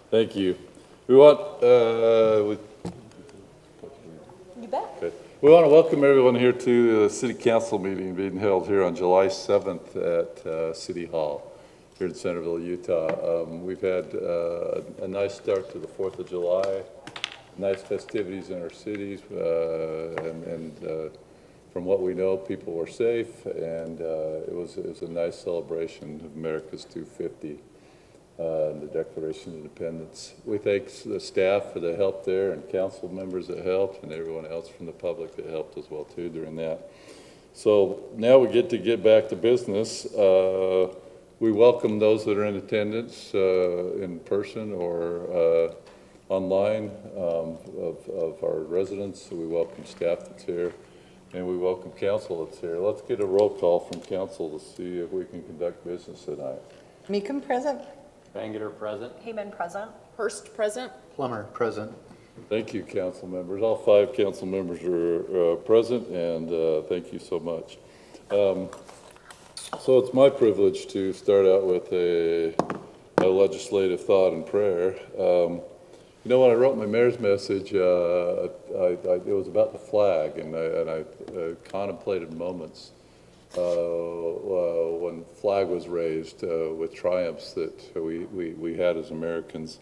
Thank you. We want, You bet. okay. We want to welcome everyone here to the City Council meeting being held here on July 7th at City Hall here in Centerville, Utah. We've had a nice start to the 4th of July, nice festivities in our cities, and from what we know, people were safe, and it was a nice celebration of America's 250. And the Declaration of Independence. We thank the staff for the help there and council members that helped and everyone else from the public that helped as well too during that. So now we get back to business. We welcome those that are in attendance in person or online of our residents. So we welcome staff that's here and we welcome council that's here. Let's get a roll call from council to see if we can conduct business tonight. Meekum present. Bangeter present. Hayman present. Hurst present. Plummer present. Thank you, council members. All 5 council members are present, and thank you so much. So it's my privilege to start out with a legislative thought and prayer. You know, when I wrote my mayor's message, it was about the flag, and I contemplated moments when flag was raised with triumphs that we had as Americans.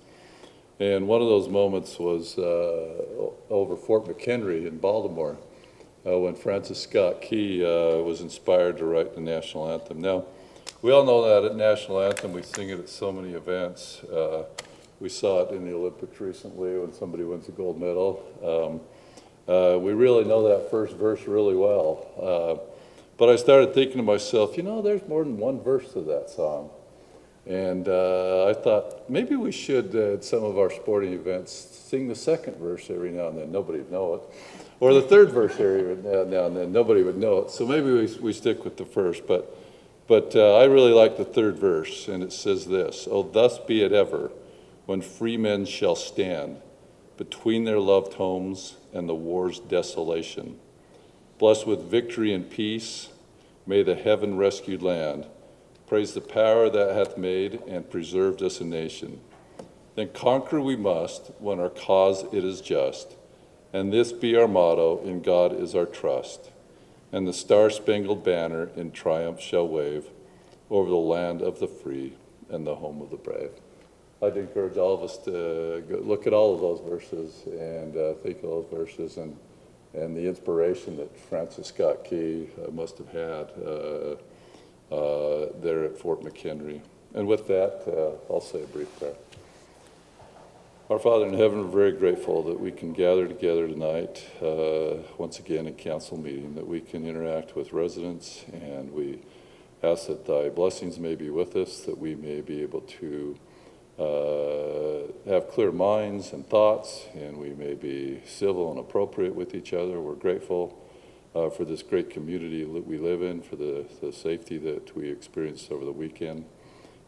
And one of those moments was over Fort McHenry in Baltimore when Francis Scott Key was inspired to write the national anthem. Now, we all know that national anthem, we sing it at so many events. We saw it in the Olympics recently when somebody wins a gold medal. We really know that first verse really well. But I started thinking to myself, you know, there's more than one verse to that song. And I thought maybe we should, at some of our sporting events, sing the second verse every now and then. Nobody would know it. Or the third verse every now and then. Nobody would know it. So maybe we stick with the first. But I really like the third verse. And it says this: "Oh, thus be it ever, when free men shall stand between their loved homes and the war's desolation. Blessed with victory and peace, may the heaven-rescued land praise the power that hath made and preserved us a nation. Then conquer we must, when our cause it is just, and this be our motto, in God is our trust. And the star-spangled banner in triumph shall wave over the land of the free and the home of the brave." I'd encourage all of us to look at all of those verses and think of those verses and the inspiration that Francis Scott Key must have had there at Fort McHenry. And with that, I'll say a brief prayer. Our Father in heaven, we're very grateful that we can gather together tonight, once again in council meeting, that we can interact with residents, and we ask that thy blessings may be with us, that we may be able to have clear minds and thoughts, and we may be civil and appropriate with each other. We're grateful for this great community that we live in, for the safety that we experienced over the weekend,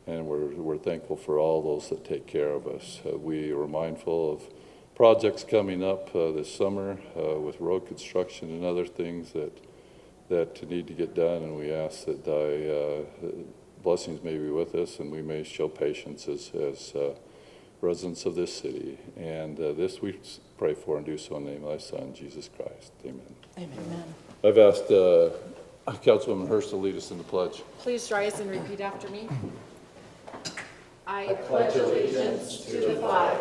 and we're thankful for all those that take care of us. We are mindful of projects coming up this summer with road construction and other things that need to get done, and we ask that thy blessings may be with us, and we may show patience as residents of this city. And this we pray for and do so in the name of thy Son, Jesus Christ. Amen. Amen. I've asked Councilwoman Hurst to lead us in the pledge. Please rise and repeat after me. I pledge allegiance to the flag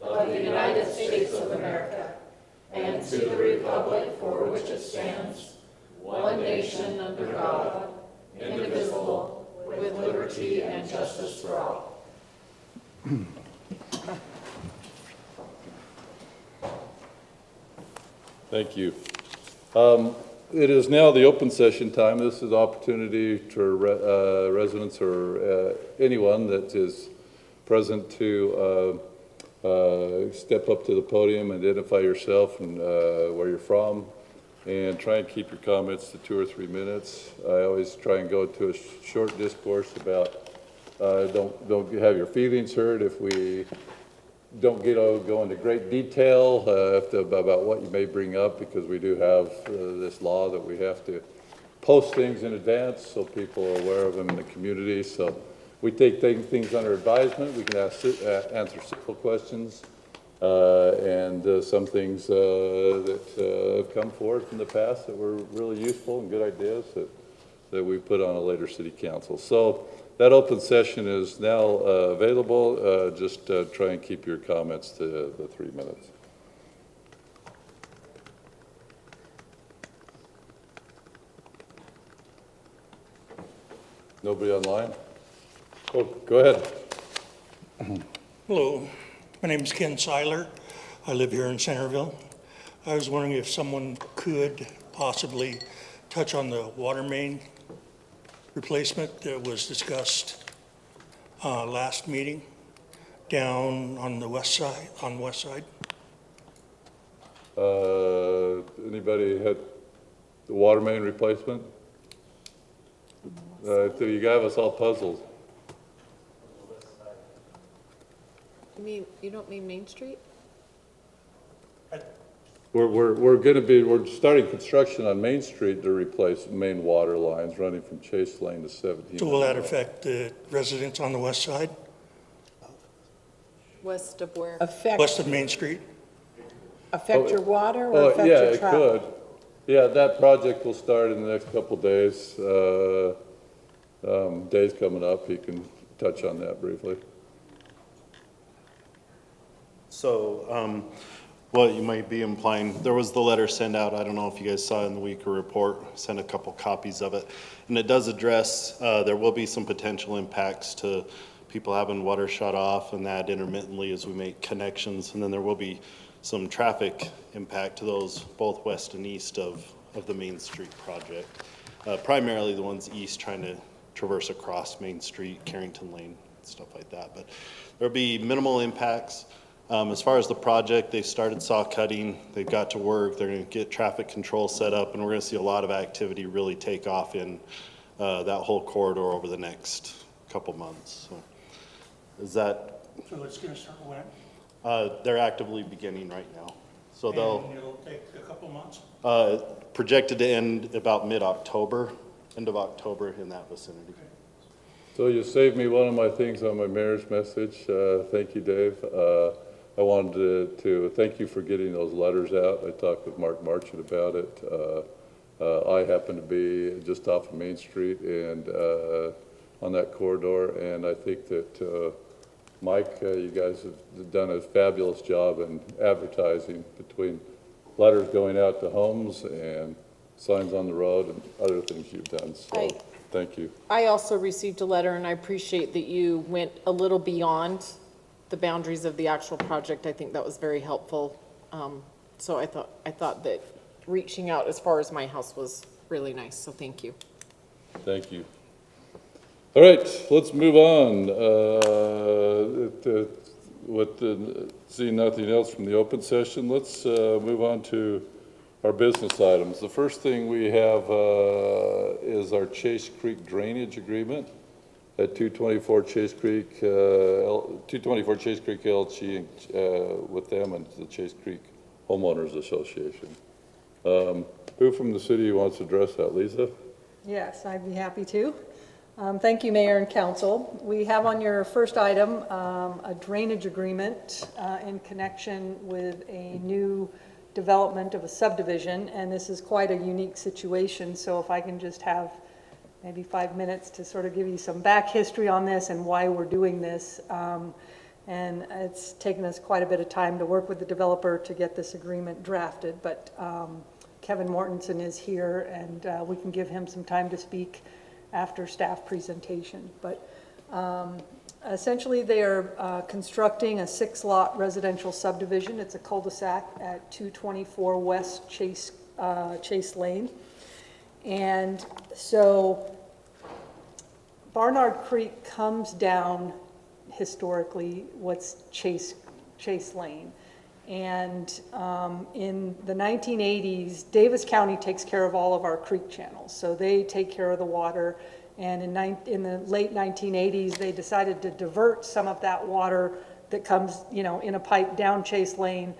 of the United States of America and to the republic for which it stands, one nation under God, indivisible, with liberty and justice for all. Thank you. It is now the open session time. This is an opportunity for residents or anyone that is present to step up to the podium, identify yourself and where you're from, and try and keep your comments to 2 or 3 minutes. I always try and go to a short discourse about, don't have your feelings hurt if we don't go into great detail about what you may bring up, because we do have this law that we have to post things in advance so people are aware of them in the community. So We take things under advisement. We can answer simple questions, and some things that have come forth in the past that were really useful and good ideas that we put on a later city council. So that open session is now available. Just try and keep your comments to the 3 minutes. Nobody online? Oh, go ahead. Hello, my name is Ken Seiler. I live here in Centerville. I was wondering if someone could possibly touch on the water main replacement that was discussed last meeting down on the west side. Anybody had the water main replacement? You got us all puzzled. You don't mean Main Street? We're starting construction on Main Street to replace main water lines running from Chase Lane to 17. So will that affect the residents on the west side, West of where? west of Main Street? Affect your water or Oh, affect yeah, your it travel? could. Yeah, that project will start in the next couple of days. Dave's coming up, he can touch on that briefly. So, what you might be implying, there was the letter sent out, I don't know if you guys saw in the weekly report, sent a couple copies of it. And it does address, there will be some potential impacts to people having water shut off and that intermittently as we make connections. And then there will be some traffic impact to those both west and east of the Main Street project. Primarily the ones east trying to traverse across Main Street, Carrington Lane, stuff like that. But there'll be minimal impacts. As far as the project, they started saw cutting, they've got to work, they're gonna get traffic control set up, and we're gonna see a lot of activity really take off in that whole corridor over the next couple months. So, is that, So it's gonna start when? they're actively beginning right now. So they'll, And it'll take a couple months? projected to end about mid-October, end of October in that vicinity. So you saved me one of my things on my marriage message. Thank you, Dave. I wanted to thank you for getting those letters out. I talked with Mark Marchant about it. I happen to be just off of Main Street and on that corridor, and I think that Mike, you guys have done a fabulous job in advertising between letters going out to homes and signs on the road and other things you've done. So thank you. I also received a letter, and I appreciate that you went a little beyond the boundaries of the actual project. I think that was very helpful. So I thought that reaching out as far as my house was really nice, so thank you. Thank you. All right, let's move on. Seeing nothing else from the open session, let's move on to our business items. The first thing we have is our Chase Creek drainage agreement at 224 Chase Creek, 224 Chase Creek LLC with them and the Chase Creek Homeowners Association. Who from the city wants to address that? Lisa? Yes, I'd be happy to. Thank you, Mayor and Council. We have on your first item a drainage agreement in connection with a new development of a subdivision, and this is quite a unique situation, so if I can just have maybe 5 minutes to sort of give you some back history on this and why we're doing this. And it's taken us quite a bit of time to work with the developer to get this agreement drafted, but Kevin Mortensen is here, and we can give him some time to speak after staff presentation. But essentially, they are constructing a 6-lot residential subdivision. It's a cul-de-sac at 224 West Chase Lane. And so Barnard Creek comes down historically what's Chase Lane. And in the 1980s, Davis County takes care of all of our creek channels. So they take care of the water. And in the late 1980s, they decided to divert some of that water that comes, in a pipe down Chase Lane,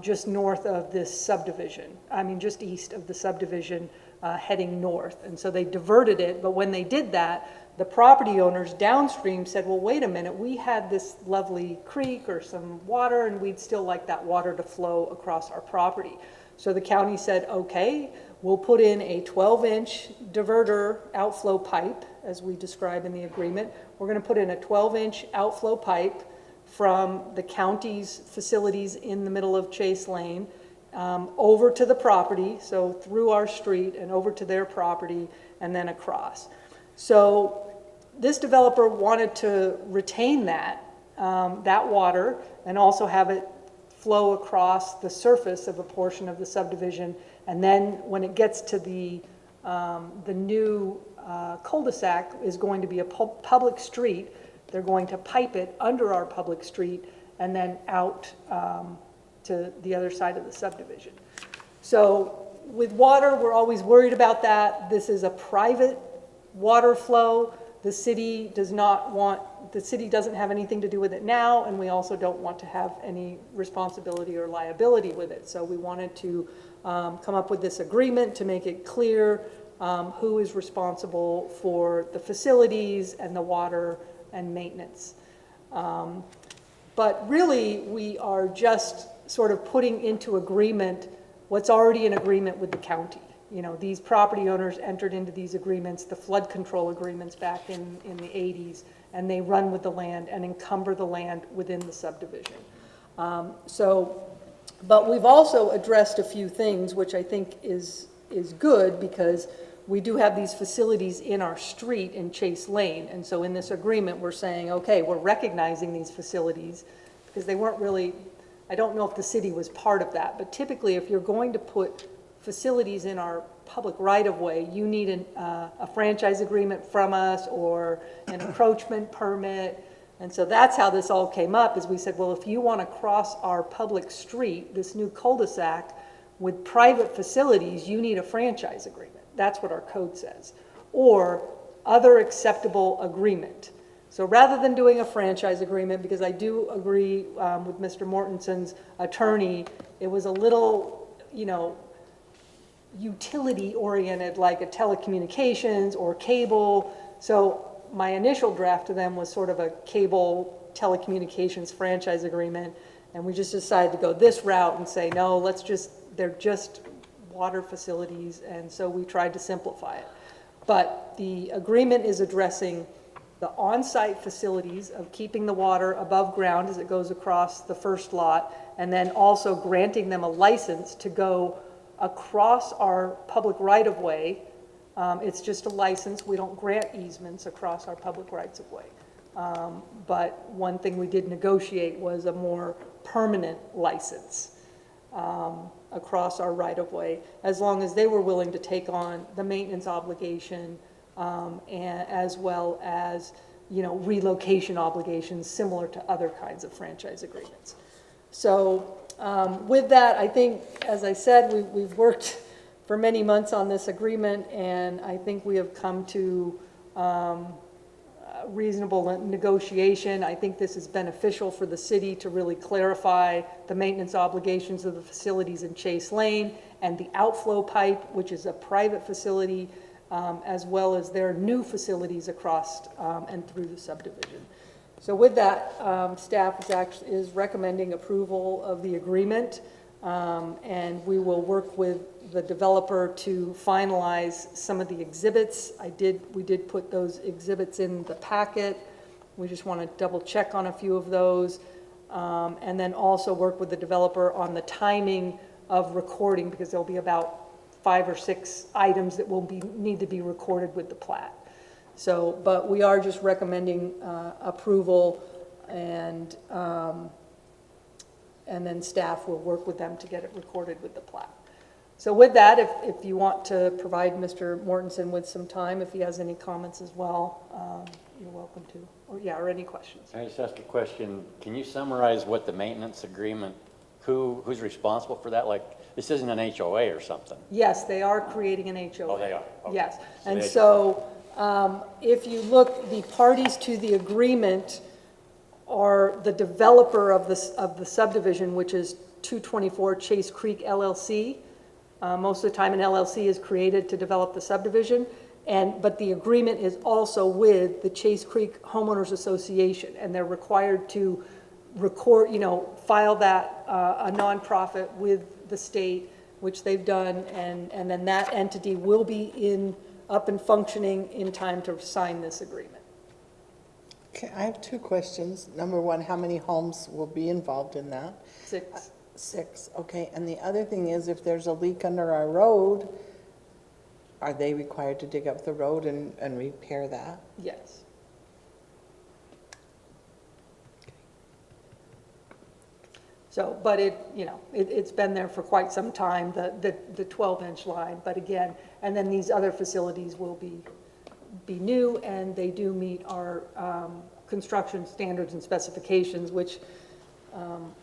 just north of this subdivision. I mean, just east of the subdivision, heading north. And so they diverted it, but when they did that, the property owners downstream said, well, wait a minute, we had this lovely creek or some water, and we'd still like that water to flow across our property. So the county said, okay, we'll put in a 12-inch diverter outflow pipe, as we describe in the agreement. We're going to put in a 12-inch outflow pipe from the county's facilities in the middle of Chase Lane over to the property, so through our street and over to their property and then across. So this developer wanted to retain that water and also have it flow across the surface of a portion of the subdivision. And then when it gets to the new cul-de-sac is going to be a public street, they're going to pipe it under our public street and then out to the other side of the subdivision. So with water, we're always worried about that. This is a private water flow. The city doesn't have anything to do with it now, and we also don't want to have any responsibility or liability with it. So we wanted to come up with this agreement to make it clear who is responsible for the facilities and the water and maintenance. But really, we are just sort of putting into agreement what's already an agreement with the county. You know, these property owners entered into these agreements, the flood control agreements back in the 80s, and they run with the land and encumber the land within the subdivision. But we've also addressed a few things, which I think is good, because we do have these facilities in our street in Chase Lane. And so in this agreement, we're saying, okay, we're recognizing these facilities, because they weren't really, I don't know if the city was part of that, but typically if you're going to put facilities in our public right-of-way, you need a franchise agreement from us or an encroachment permit. And so that's how this all came up, is we said, well, if you want to cross our public street, this new cul-de-sac, with private facilities, you need a franchise agreement. That's what our code says. Or other acceptable agreement. So rather than doing a franchise agreement, because I do agree with Mr. Mortensen's attorney, it was a little, utility-oriented, like a telecommunications or cable. So my initial draft to them was sort of a cable telecommunications franchise agreement, and we just decided to go this route and say, no, they're just water facilities, and so we tried to simplify it. But the agreement is addressing the on-site facilities of keeping the water above ground as it goes across the first lot, and then also granting them a license to go across our public right-of-way. It's just a license. We don't grant easements across our public rights-of-way. But one thing we did negotiate was a more permanent license across our right-of-way, as long as they were willing to take on the maintenance obligation, and as well as relocation obligations similar to other kinds of franchise agreements. So with that, I think, as I said, we've worked for many months on this agreement, and I think we have come to reasonable negotiation. I think this is beneficial for the city to really clarify the maintenance obligations of the facilities in Chase Lane and the outflow pipe, which is a private facility, as well as their new facilities across and through the subdivision. So with that, staff is recommending approval of the agreement, and we will work with the developer to finalize some of the exhibits. We did put those exhibits in the packet. We just want to double check on a few of those, and then also work with the developer on the timing of recording, because there'll be about 5 or 6 items that will need to be recorded with the plat. So, but we are just recommending approval, and then staff will work with them to get it recorded with the plat. So with that, if you want to provide Mr. Mortensen with some time, if he has any comments as well, you're welcome to. Or any questions? Can I just ask a question? Can you summarize what the maintenance agreement, who's responsible for that? Like, this isn't an HOA or something. Yes, they are creating an HOA. Oh, they are? Okay. Yes, So and they- so if you look, the parties to the agreement are the developer of the subdivision, which is 224 Chase Creek LLC. Most of the time an LLC is created to develop the subdivision, But the agreement is also with the Chase Creek Homeowners Association, and they're required to record, file that, a nonprofit with the state, which they've done, and then that entity will be up and functioning in time to sign this agreement. Okay, I have two questions. Number one, how many homes will be involved in that? 6. 6, okay. And the other thing is, if there's a leak under our road, are they required to dig up the road and repair that? Yes. So, but it's been there for quite some time, the 12-inch line, but again, and then these other facilities will be new, and they do meet our construction standards and specifications, which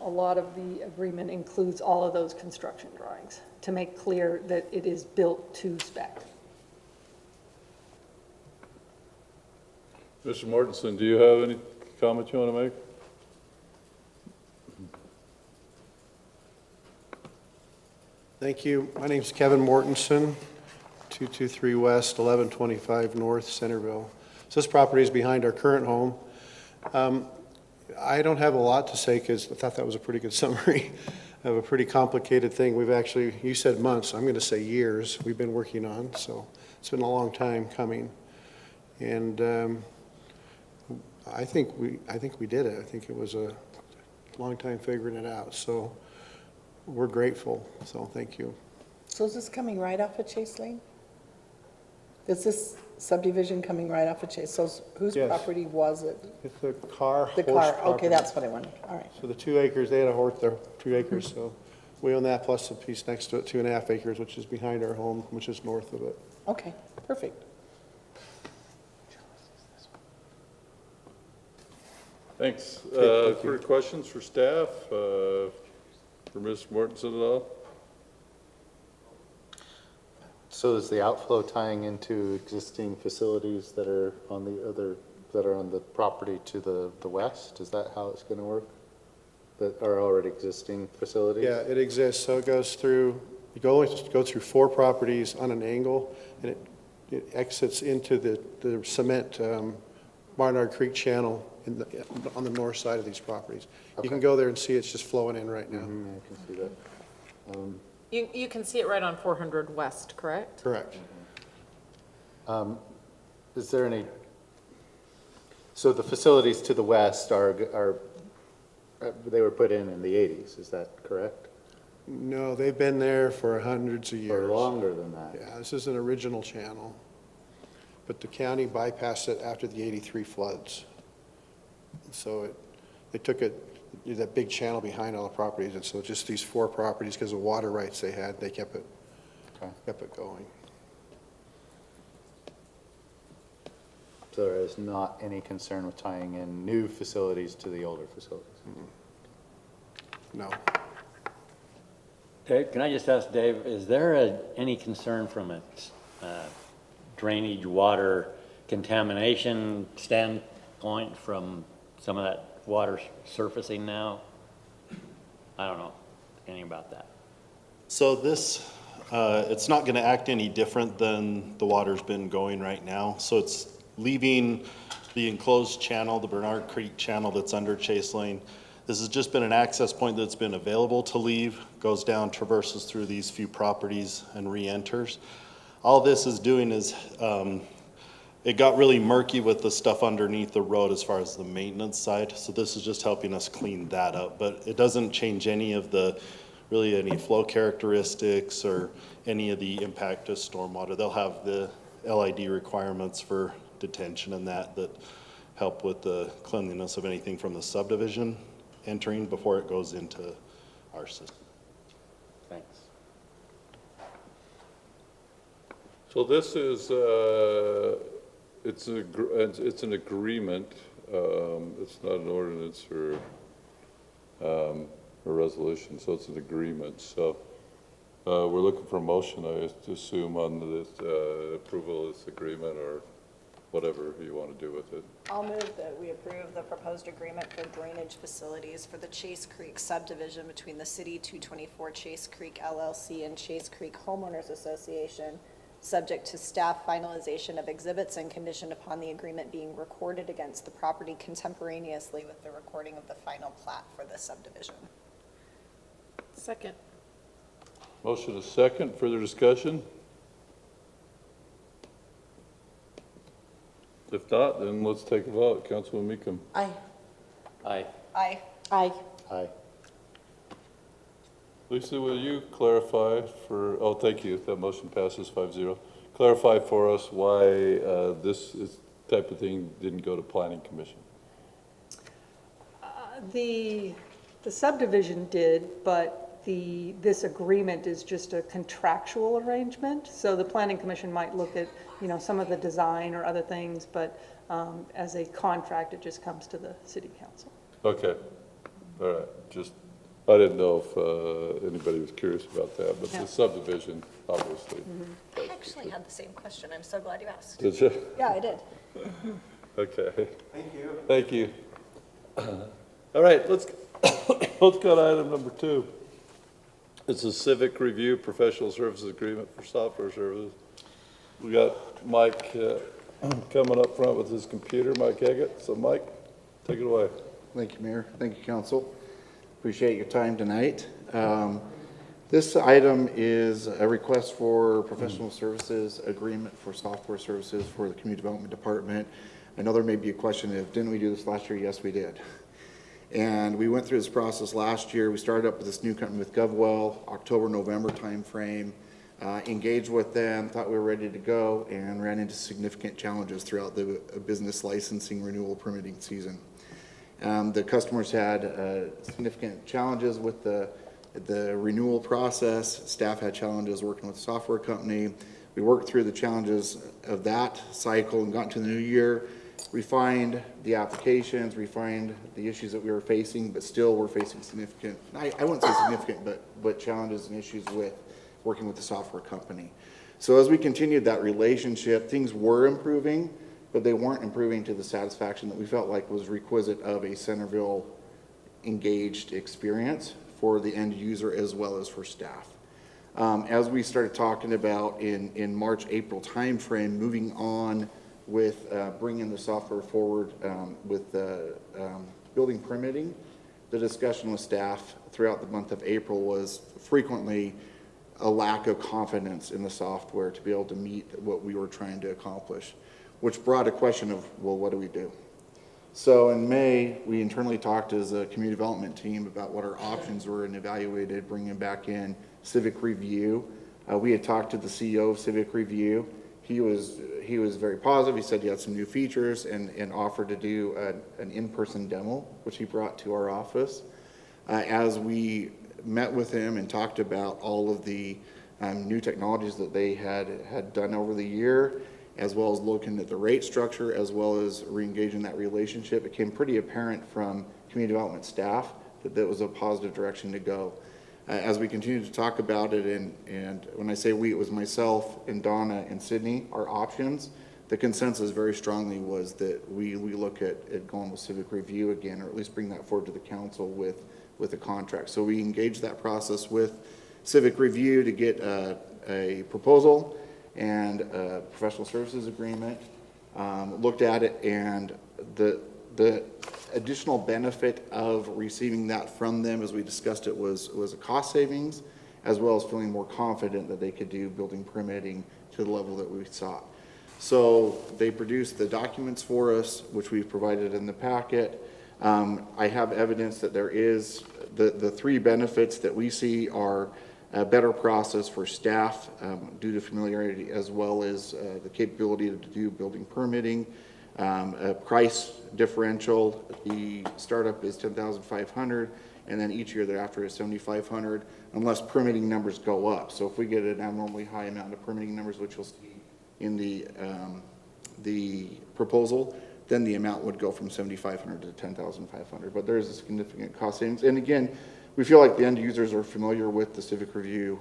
a lot of the agreement includes all of those construction drawings to make clear that it is built to spec. Mr. Mortensen, do you have any comment you want to make? Thank you. My name's Kevin Mortensen, 223 West, 1125 North, Centerville. So this property is behind our current home. I don't have a lot to say because I thought that was a pretty good summary of a pretty complicated thing. We've actually, you said months, I'm going to say years, we've been working on, so it's been a long time coming. And I think we did it. I think it was a long time figuring it out. So we're grateful, so thank you. So is this coming right off of Chase Lane? Is this subdivision coming right off of Chase? So whose Yes. property was it? It's the car The horse car, okay, property. that's what I wanted, all right. So the 2 acres, they had a horse there, 2 acres, so we own that plus a piece next to it, 2.5 acres, which is behind our home, which is north of it. Okay, perfect. Thanks. Okay, thank you. Further questions for staff, for Ms. Mortensen at all? So is the outflow tying into existing facilities that are on the property to the west? Is that how it's going to work? That are already existing facilities? Yeah, it exists, so it goes through, you go through 4 properties on an angle, and it exits into the cement Barnard Creek Channel on the north side of these properties. You can Okay. go there and see it's just flowing in right now. I can see that. You can see it right on 400 West, correct? Correct. Is there any, so the facilities to the west are they were put in the 80s, is that correct? No, they've been there for hundreds of years. Or longer than that? Yeah, this is an original channel, but the county bypassed it after the 83 floods. So they took that big channel behind all the properties, and so just these 4 properties, because of water rights they had, they kept it going. So there is not any concern with tying in new facilities to the older facilities? No. Dave, can I just ask Dave, is there any concern from a drainage, water contamination standpoint from some of that water surfacing now? I don't know anything about that. So this, it's not going to act any different than the water's been going right now. So it's leaving the enclosed channel, the Bernard Creek channel that's under Chase Lane. This has just been an access point that's been available to leave, goes down, traverses through these few properties and re-enters. All this is doing is, it got really murky with the stuff underneath the road as far as the maintenance side. So this is just helping us clean that up, but it doesn't change any of really any flow characteristics or any of the impact to stormwater. They'll have the LID requirements for detention and that help with the cleanliness of anything from the subdivision entering before it goes into our system. Thanks. So this is, it's an agreement, it's not an ordinance or a resolution, so it's an agreement. So we're looking for a motion, I assume, on this approval of this agreement or whatever you want to do with it. I'll move that we approve the proposed agreement for drainage facilities for the Chase Creek subdivision between the City 224 Chase Creek LLC and Chase Creek Homeowners Association subject to staff finalization of exhibits and conditioned upon the agreement being recorded against the property contemporaneously with the recording of the final plat for the subdivision. Second. Motion is second. Further discussion? If not, then let's take a vote. Councilman Meekum. Aye. Aye. Aye. Aye. Aye. Lisa, will you clarify for, oh, thank you. That motion passes 5-0. Clarify for us why this type of thing didn't go to Planning Commission. The subdivision did, but this agreement is just a contractual arrangement. So the planning commission might look at, some of the design or other things, but as a contract, it just comes to the city council. Okay. All right. I didn't know if anybody was curious about that, but Yeah. the subdivision, obviously. I actually had the same question. I'm so glad you asked. Did you? Yeah, I did. Okay. Thank you. Thank you. All right, let's go to item number 2. It's a Civic Review Professional Services Agreement for Software Services. We got Mike coming up front with his computer, Mike Eggett. So Mike, take it away. Thank you, Mayor. Thank you, Council. Appreciate your time tonight. This item is a request for professional services agreement for software services for the Community Development Department. I know there may be a question of, didn't we do this last year? Yes, we did. And we went through this process last year. We started up with this new company with GovWell, October, November timeframe, engaged with them, thought we were ready to go, and ran into significant challenges throughout the business licensing renewal permitting season. The customers had significant challenges with the renewal process. Staff had challenges working with the software company. We worked through the challenges of that cycle and got into the new year, refined the applications, refined the issues that we were facing, but still we're facing significant, I wouldn't say significant, but challenges and issues with working with the software company. So as we continued that relationship, things were improving, but they weren't improving to the satisfaction that we felt like was requisite of a Centerville engaged experience for the end user as well as for staff. As we started talking about in March, April timeframe, moving on with bringing the software forward with building permitting, the discussion with staff throughout the month of April was frequently a lack of confidence in the software to be able to meet what we were trying to accomplish, which brought a question of, well, what do we do? So in May, we internally talked as a community development team about what our options were and evaluated bringing back in Civic Review. We had talked to the CEO of Civic Review. He was very positive. He said he had some new features and offered to do an in-person demo, which he brought to our office. As we met with him and talked about all of the new technologies that they had done over the year, as well as looking at the rate structure, as well as re-engaging that relationship, it became pretty apparent from community development staff that that was a positive direction to go. As we continued to talk about it, and when I say we, it was myself and Donna and Sydney, our options, the consensus very strongly was that we look at going with Civic Review again, or at least bring that forward to the council with a contract. So we engaged that process with Civic Review to get a proposal and a professional services agreement, looked at it, and the additional benefit of receiving that from them, as we discussed it, was a cost savings, as well as feeling more confident that they could do building permitting to the level that we sought. So they produced the documents for us, which we've provided in the packet. I have evidence that there is, the 3 benefits that we see are a better process for staff due to familiarity, as well as the capability to do building permitting, a price differential. The startup is $10,500, and then each year thereafter is $7,500, unless permitting numbers go up. So if we get an abnormally high amount of permitting numbers, which you'll see in the proposal, then the amount would go from $7,500 to $10,500. But there is a significant cost savings. And again, we feel like the end users are familiar with the Civic Review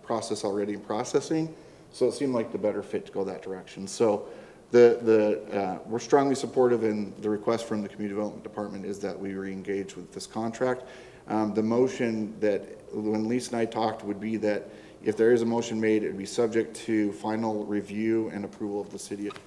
process already in processing, so it seemed like the better fit to go that direction. So we're strongly supportive, in the request from the Community Development Department is that we re-engage with this contract. The motion that, when Lisa and I talked, would be that if there is a motion made, it would be subject to final review and approval of the city attorney.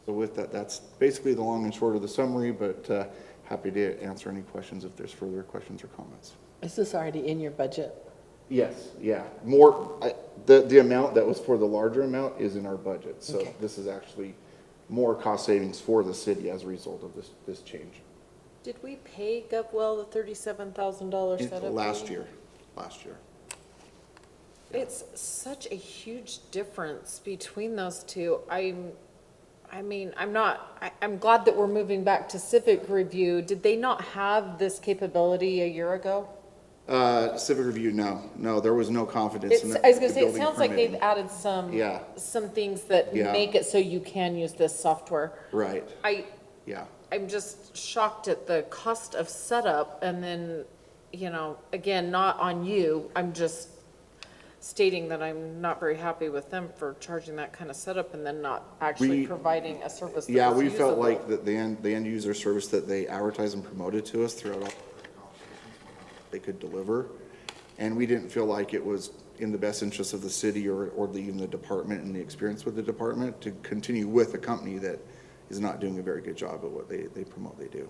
So with that, that's basically the long and short of the summary, but happy to answer any questions if there's further questions or comments. Is this already in your budget? Yes, yeah. More, the amount that was for the larger amount is in our budget. So Okay. this is actually more cost savings for the city as a result of this change. Did we pay GovWell the $37,000 setup? Last fee? year. It's such a huge difference between those two. I'm glad that we're moving back to Civic Review. Did they not have this capability a year ago? Civic Review, no, there was no confidence in I was gonna the say, it building sounds like they've permitting. added some, Yeah. some things that Yeah. make it so you can use this software. Right, yeah. I'm just shocked at the cost of setup and then, again, not on you. I'm just stating that I'm not very happy with them for charging that kind of setup and then not actually We- providing a service that Yeah, is we felt usable. like that the end user service that they advertised and promoted to us throughout all they could deliver. And we didn't feel like it was in the best interest of the city or even the department and the experience with the department to continue with a company that is not doing a very good job at what they promote they do.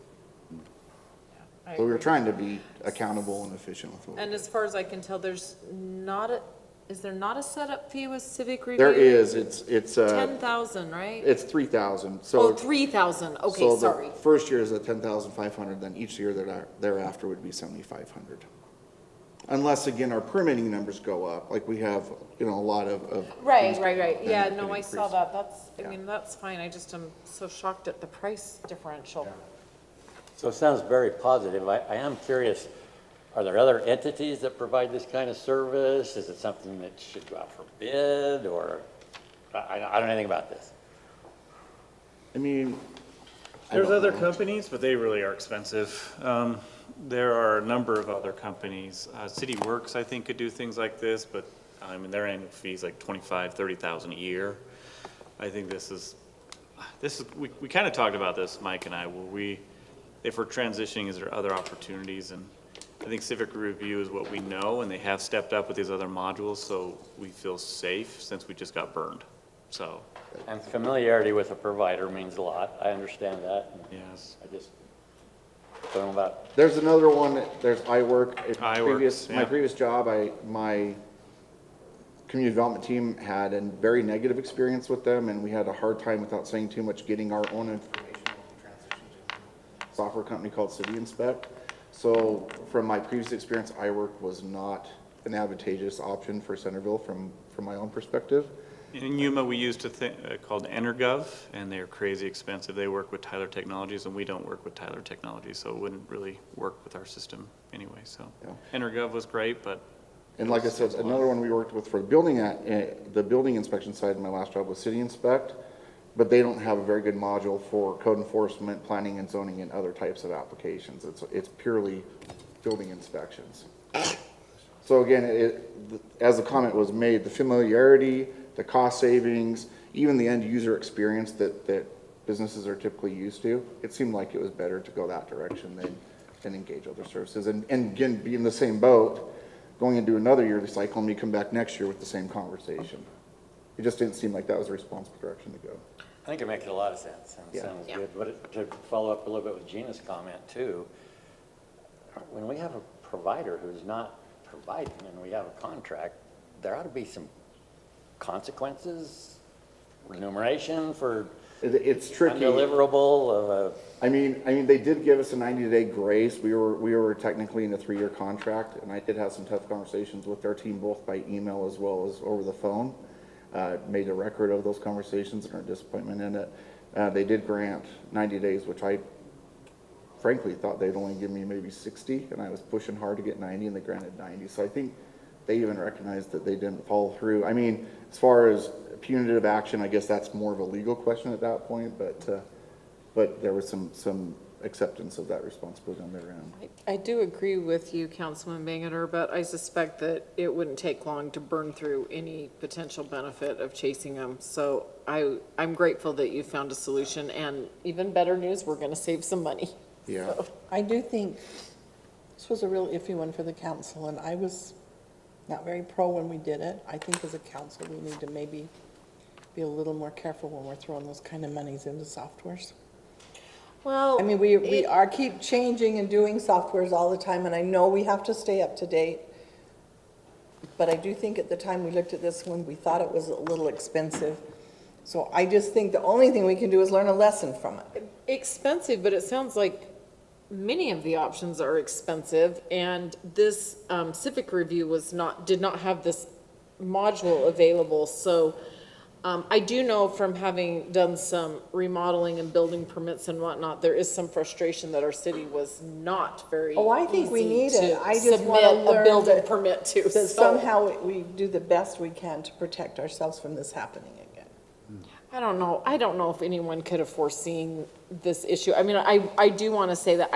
I So we were agree. trying to be accountable and efficient with what we And did. as far as I can tell, is there not a setup fee with Civic Review? There is, it's 10,000, right? it's 3,000, Oh, so. 3,000, okay, So the sorry. first year is at 10,500, then each year thereafter would be 7,500. Unless, again, our permitting numbers go up, like we have, a lot of. Right. then Yeah, it no, could I saw increase. that. Yeah. That's fine. I just am so shocked at the price differential. So it sounds very positive. I am curious, are there other entities that provide this kind of service? Is it something that should go out for bid, or, I don't know anything about this. I mean. I There's don't other know. companies, but they really are expensive. There are a number of other companies. City Works, I think, could do things like this, but, their annual fee is like $25,000, $30,000 a year. I think we kind of talked about this, Mike and I, if we're transitioning, is there other opportunities? And I think Civic Review is what we know, and they have stepped up with these other modules, so we feel safe since we just got burned, so. And familiarity with a provider means a lot. I understand that. Yes. I just don't know about, There's another one, there's iWork. iWorks, My yeah. previous job, my community development team had a very negative experience with them, and we had a hard time, without saying too much, getting our own information on the transition to a software company called Civic. So from my previous experience, iWork was not an advantageous option for Centerville from my own perspective. In Yuma, we used called Energov, and they're crazy expensive. They work with Tyler Technologies, and we don't work with Tyler Technologies, so it wouldn't really work with our system anyway, so. Yeah. Energov was great, but. And like I said, another one we worked with for the building inspection side of my last job was City Inspect, but they don't have a very good module for code enforcement, planning and zoning, and other types of applications. It's purely building inspections. So again, as the comment was made, the familiarity, the cost savings, even the end user experience that businesses are typically used to, it seemed like it was better to go that direction than engage other services. And again, be in the same boat, going into another yearly cycle, and we come back next year with the same conversation. It just didn't seem like that was a responsible direction to go. I think it makes a lot of sense, and it Yeah. sounds good. But to follow up a little bit with Gina's comment too, when we have a provider who's not providing and we have a contract, there ought to be some consequences, remuneration for It's tricky. undeliverable of a, I mean, they did give us a 90-day grace. We were technically in a 3-year contract, and I did have some tough conversations with their team, both by email as well as over the phone. Made a record of those conversations and our disappointment in it. They did grant 90 days, which I frankly thought they'd only give me maybe 60, and I was pushing hard to get 90, and they granted 90. So I think they even recognized that they didn't follow through. I mean, as far as punitive action, I guess that's more of a legal question at that point, but there was some acceptance of that responsibility on their end. I do agree with you, Councilman Bangerter, but I suspect that it wouldn't take long to burn through any potential benefit of chasing them. So I'm grateful that you found a solution, and even better news, we're going to save some money. Yeah. I do think This was a real iffy one for the council, and I was not very pro when we did it. I think as a council, we need to maybe be a little more careful when we're throwing those kind of monies into softwares. Well. I mean, we are keep changing and doing softwares all the time, and I know we have to stay up to date. But I do think at the time we looked at this one, we thought it was a little expensive. So I just think the only thing we can do is learn a lesson from it. Expensive, but it sounds like many of the options are expensive, and this Civic review did not have this module available, so I do know from having done some remodeling and building permits and whatnot, there is some frustration that our city was not very Oh, I think we easy need to it. I just want to submit a learn building that, permit to. that so- somehow we do the best we can to protect ourselves from this happening again. I don't know. I don't know if anyone could have foreseen this issue. I mean, I do want to say that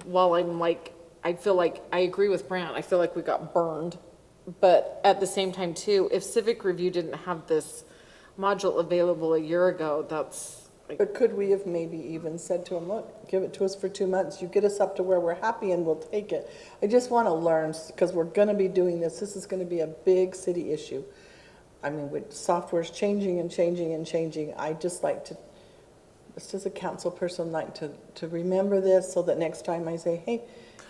while I feel like, I agree with Brant, I feel like we got burned. But at the same time too, if Civic Review didn't have this module available a year ago, that's, But could we have maybe even said to them, look, give it to us for 2 months, you get us up to where we're happy and we'll take it. I just want to learn, because we're going to be doing this is going to be a big city issue. I mean, with software's changing and changing and changing, I just like to, just as a council person, like to remember this so that next time I say, hey,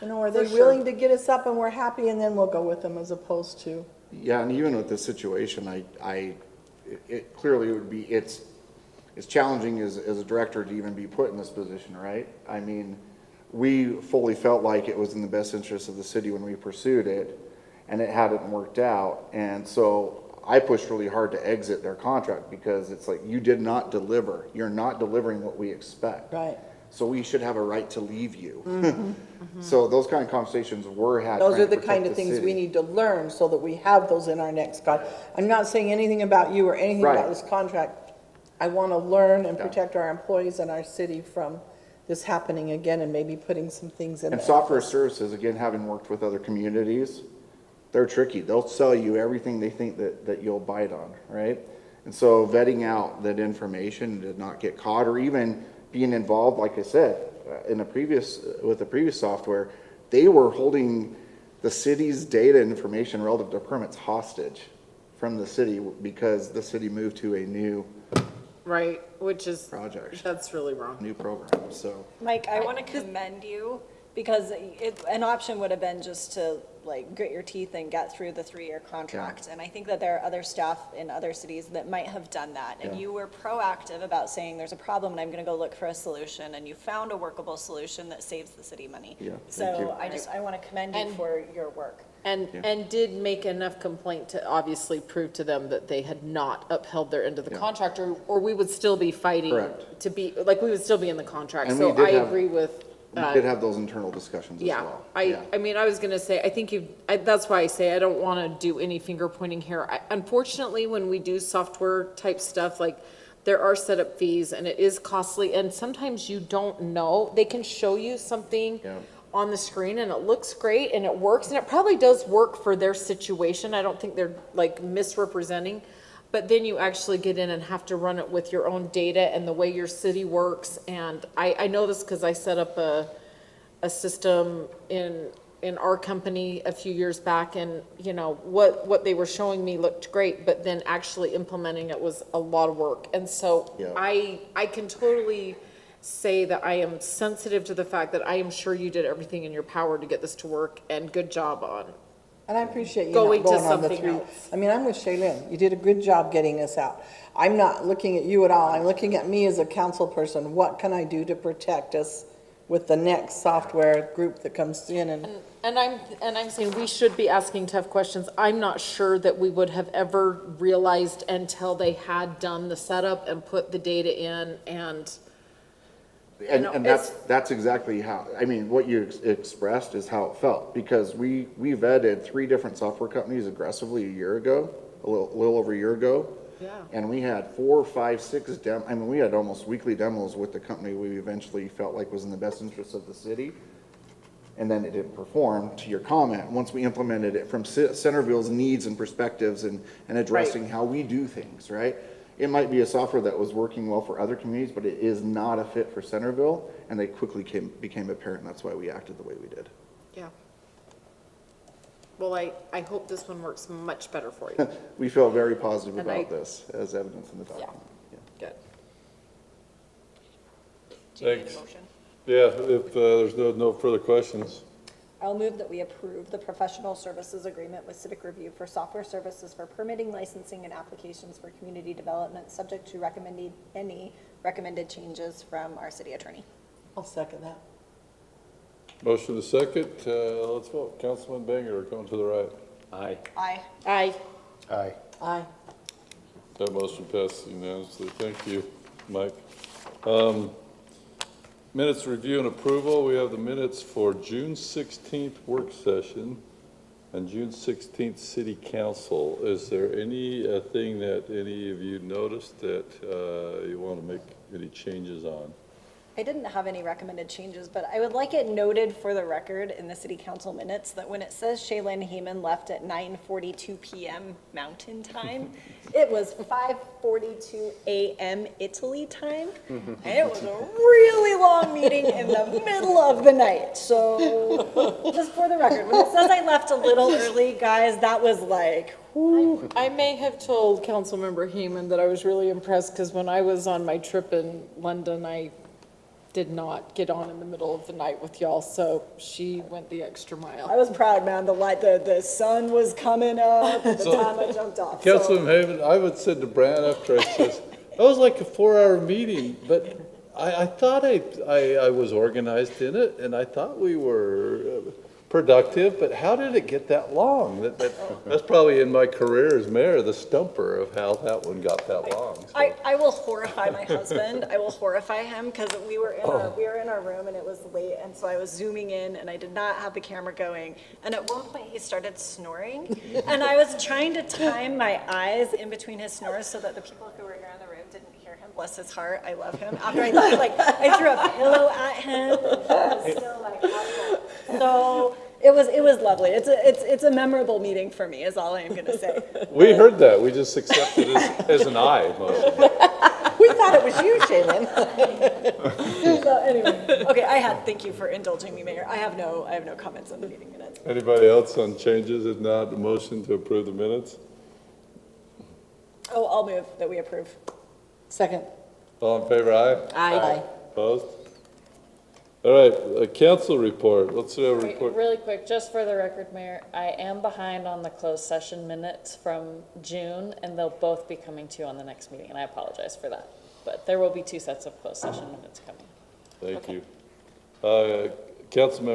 you know, are they For sure. willing to get us up and we're happy, and then we'll go with them, as opposed to. Yeah, and even with this situation, it clearly would be, it's challenging as a director to even be put in this position, right? I mean, we fully felt like it was in the best interest of the city when we pursued it, and it hadn't worked out. And so I pushed really hard to exit their contract, because it's like, you did not deliver. You're not delivering what we expect. Right. So we should have a right to leave you. So those kind of conversations were had. Those trying are to the protect kind of the things city. we need to learn so that we have those in our next con. I'm not saying anything about you or anything about Right. this contract. I want to learn and Yeah. protect our employees and our city from this happening again, and maybe putting some things in And there. software services, again, having worked with other communities, they're tricky. They'll sell you everything they think that you'll bite on, right? And so vetting out that information to not get caught, or even being involved, like I said, with the previous software, they were holding the city's data information relative to permits hostage from the city, because the city moved to a new right, which is, project, that's really wrong. new program, so. Mike, I want to commend you, because an option would have been just to like grit your teeth and get through the 3-year contract. And I think that there are other staff in other cities that might have done that. And Yeah. you were proactive about saying, there's a problem and I'm going to go look for a solution. And you found a workable solution that saves the city money. Yeah, thank you. So I want to commend you And- for your work. And did make enough complaint to obviously prove to them that they had not upheld their end of the Yeah. contract, or we would still be fighting Correct. to be, like, we would still be in the contract. And So we did I have- agree with, We did have those internal discussions as yeah. well. I mean, I was gonna say, I think that's why I say I don't wanna do any finger pointing here. Unfortunately, when we do software type stuff, like, there are setup fees and it is costly, and sometimes you don't know. They can show you something Yeah. on the screen and it looks great and it works, and it probably does work for their situation. I don't think they're like misrepresenting. But then you actually get in and have to run it with your own data and the way your city works. And I know this because I set up a system in our company a few years back, and, you know, what they were showing me looked great, but then actually implementing it was a lot of work. And so Yeah. I can totally say that I am sensitive to the fact that I am sure you did everything in your power to get this to work, and good job on. And I appreciate you Going not to going on the something 3. else. I mean, I'm with Shaylin. You did a good job getting us out. I'm not looking at you at all. I'm looking at me as a council person. What can I do to protect us with the next software group that comes in? And I'm saying we should be asking tough questions. I'm not sure that we would have ever realized until they had done the setup and put the data in, and know, And that's exactly how, I mean, what you expressed is how it felt, because we vetted 3 different software companies aggressively a year ago, a little over a year ago. Yeah. And we had 4, 5, 6 I mean, we had almost weekly demos with the company we eventually felt like was in the best interest of the city. And then it didn't perform, to your comment, once we implemented it from Centerville's needs and perspectives and addressing how we do things, right? It might be a software that was working well for other communities, but it is not a fit for Centerville, and they quickly became apparent. That's why we acted the way we did. Yeah. Well, I hope this one works much better for you. We feel very positive And about this, as evidenced in the Yeah. document. Yeah. Good. Do you need a Thanks. motion? Yeah, if there's no further questions. I'll move that we approve the professional services agreement with Civic Review for software services for permitting, licensing, and applications for community development, subject to any recommended changes from our city attorney. I'll second that. Motion to second, let's vote. Councilman Banger, going to the right. Aye. Aye. Aye. Aye. Aye. That motion passes unanimously. Thank you, Mike. Minutes review and approval. We have the minutes for June 16th work session and June 16th city council. Is there anything that any of you noticed that you want to make any changes on? I didn't have any recommended changes, but I would like it noted for the record in the city council minutes that when it says Shaylin Heyman left at 9:42 PM Mountain Time, it was 5:42 AM Italy time. And it was a really long meeting in the middle of the night. So just for the record, when it says I left a little early, guys, that was like, whoo. I may have told Councilmember Heeman that I was really impressed, because when I was on my trip in London, I did not get on in the middle of the night with y'all, so she went the extra I mile. was proud, man. The sun was coming up at the time I jumped off. So- Councilman Haven, I would said to Brad after I says, that was like a 4-hour meeting, but I thought I was organized in it, and I thought we were productive, but how did it get that long? That's probably in my career as mayor, the stumper of how that one got that long. So. I will horrify my husband. I will horrify him because we were in our room and it was late, and so I was zooming in and I did not have the camera going. And at one point he started snoring, and I was trying to time my eyes in between his snores so that the people who were here in the room didn't hear him. Bless his heart, I love him. After I I threw a pillow at him, and he was still like out. So. It was lovely. It's a memorable meeting for me, is all I am going to say. We heard that. We just accepted it as an aye motion. We thought it was you, Shaylin. So anyway, okay, thank you for indulging me, Mayor. I have no comments on the meeting minutes. Anybody else on changes? If not, a motion to approve the minutes? Oh, I'll move that we approve. Second. All in favor, aye? Aye. Opposed? All right, a council report. Let's do a report. Really quick, just for the record, Mayor, I am behind on the closed session minutes from June, and they'll both be coming to you on the next meeting, and I apologize for that. But there will be 2 sets of closed session minutes coming. Thank you. Council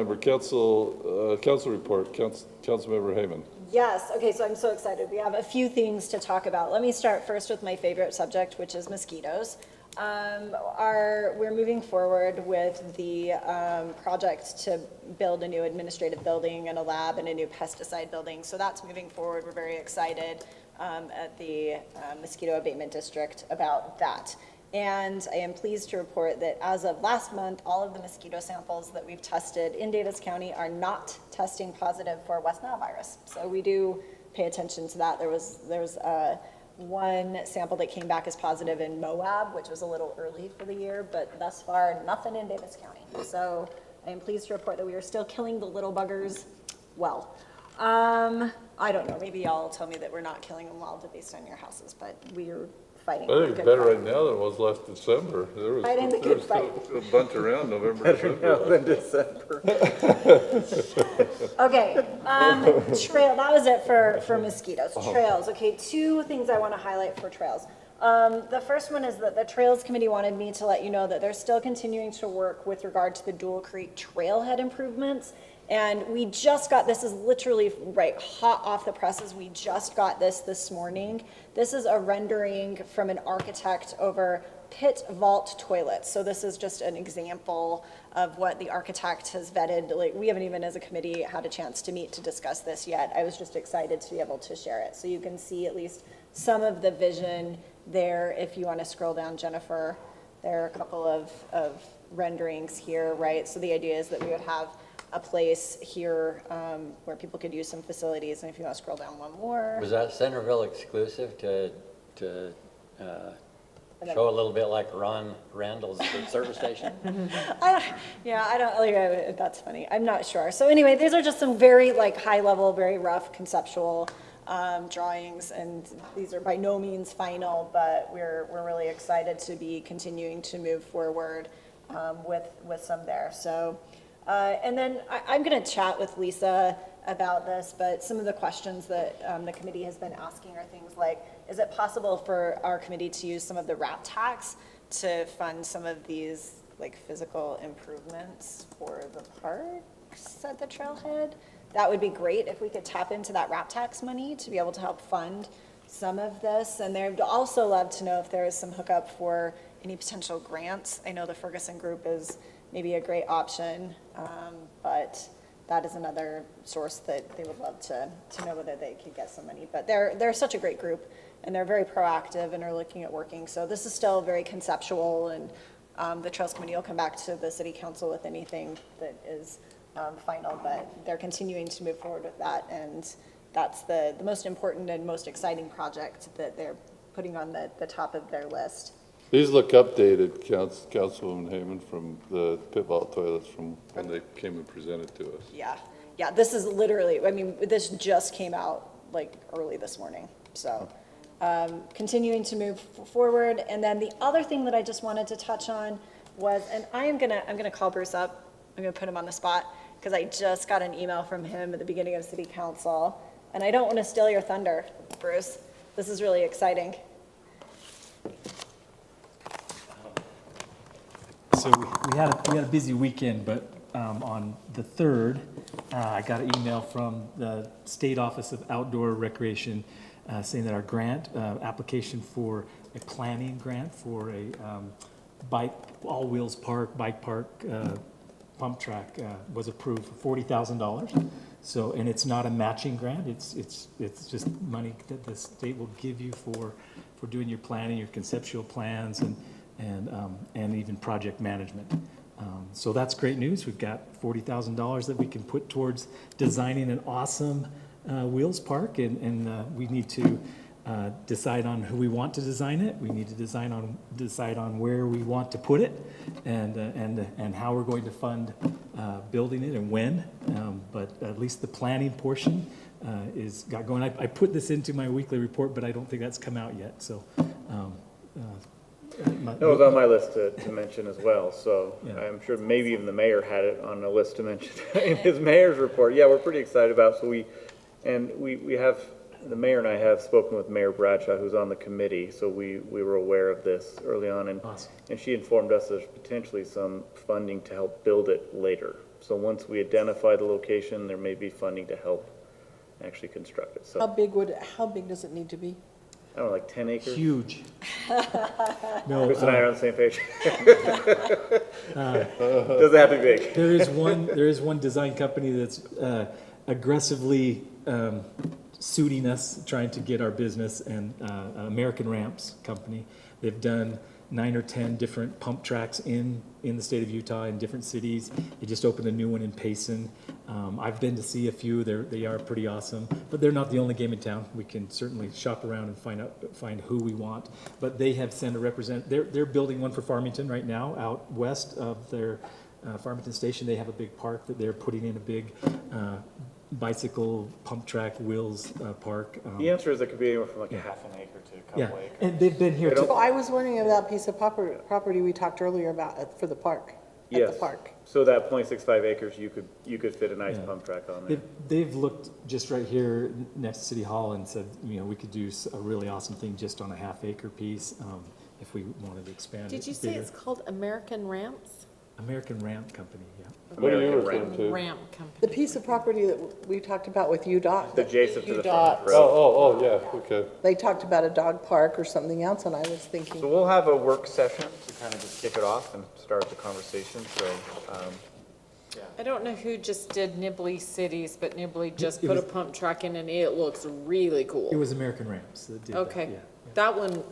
report, Councilmember Hayman. Yes, okay, so I'm so excited. We have a few things to talk about. Let me start first with my favorite subject, which is mosquitoes. We're moving forward with the project to build a new administrative building and a lab and a new pesticide building. So that's moving forward. We're very excited at the Mosquito Abatement District about that. And I am pleased to report that as of last month, all of the mosquito samples that we've tested in Davis County are not testing positive for West Nile virus. So we do pay attention to that. There was one sample that came back as positive in Moab, which was a little early for the year, but thus far, nothing in Davis County. So I am pleased to report that we are still killing the little buggers well. I don't know, maybe y'all tell me that we're not killing them well based on your houses, but we are fighting. I think it's better right now than it was last December. There Fighting the was good fight. still a bunch around November, December. Okay, trail, that was it for mosquitoes. Trails, okay, 2 things I want to highlight for trails. The first one is that the Trails Committee wanted me to let you know that they're still continuing to work with regard to the Dual Creek trailhead improvements. And we just got, this is literally right hot off the presses, we just got this morning. This is a rendering from an architect over pit vault toilets. So this is just an example of what the architect has vetted. Like, we haven't even as a committee had a chance to meet to discuss this yet. I was just excited to be able to share it. So you can see at least some of the vision there. If you want to scroll down, Jennifer, there are a couple of renderings here, right? So the idea is that we would have a place here where people could use some facilities. And if you want to scroll down one more. Was that Centerville exclusive to Show a little bit like Ron Randall's service station. Yeah, I don't, like, that's funny. I'm not sure. So anyway, these are just some very like high level, very rough conceptual drawings, and these are by no means final, but we're really excited to be continuing to move forward with some there. So, and then I'm going to chat with Lisa about this, but some of the questions that the committee has been asking are things like, is it possible for our committee to use some of the RAP tax to fund some of these like physical improvements for the parks at the trailhead? That would be great if we could tap into that RAP tax money to be able to help fund some of this. And they'd also love to know if there is some hookup for any potential grants. I know the Ferguson Group is maybe a great option, but that is another source that they would love to know whether they could get some money. But they're such a great group, and they're very proactive and are looking at working. So this is still very conceptual, and the Trails Committee will come back to the City Council with anything that is final, but they're continuing to move forward with that, and that's the most important and most exciting project that they're putting on the top of their list. These look updated, Councilwoman Hayman, from the pit vault toilets from when they came and presented to us. Yeah, this is literally, I mean, this just came out like early this morning, so continuing to move forward. And then the other thing that I just wanted to touch on was, and I'm gonna call Bruce up, I'm gonna put him on the spot, because I just got an email from him at the beginning of City Council, and I don't want to steal your thunder, Bruce. This is really exciting. So we had a busy weekend, but on the 3rd, I got an email from the State Office of Outdoor Recreation saying that our grant application for a planning grant for a all-wheels park, bike park, pump track was approved for $40,000. So, and it's not a matching grant. It's just money that the state will give you for doing your planning, your conceptual plans, and even project management. So that's great news. We've got $40,000 that we can put towards designing an awesome wheels park, and we need to decide on who we want to design it. We need to decide on where we want to put it, and how we're going to fund building it and when. But at least the planning portion is got going. I put this into my weekly report, but I don't think that's come out yet. So. It was on my list to mention as well, so Yeah. I'm sure maybe even the mayor had it on the list to mention in his mayor's report. Yeah, we're pretty excited about it. So we have, the mayor and I have spoken with Mayor Bradshaw, who's on the committee, so we were aware of this early on, and Awesome. and she informed us there's potentially some funding to help build it later. So once we identify the location, there may be funding to help actually construct it. So How big does it need to be? I don't know, like 10 acres? Huge. No, Chris and I are on the same page. Doesn't have to be big. there is one design company that's aggressively suiting us, trying to get our business, and American Ramps Company. They've done 9 or 10 different pump tracks in the state of Utah in different cities. They just opened a new one in Payson. I've been to see a few. They are pretty awesome, but they're not the only game in town. We can certainly shop around and find who we want. But they have sent a representative. They're building one for Farmington right now, out west of their Farmington station. They have a big park that they're putting in a big bicycle pump track wheels park. The answer is it could be anywhere from like a half an acre to a couple Yeah, acres. and they've been here. So I was wondering about that piece of property we talked earlier about for the park, at Yes. the park. So that 0.65 acres, you could fit a nice pump track on there. They've looked just right here next to City Hall and said, we could do a really awesome thing just on a half-acre piece if we wanted to expand it. Did you say bigger. it's called American Ramps? American Ramp Company, yeah. What are you American referring to? Ramp Company. The piece of property that we talked about with UDOT. Adjacent to the UDOT, front road. Yeah, okay. They talked about a dog park or something else, and I was thinking. So we'll have a work session to kind of just kick it off and start the conversation, so, I don't know who just did Nibley Cities, but Nibley just It put a was- pump track in and it looks really cool. It was American Ramps that did that, Okay, yeah.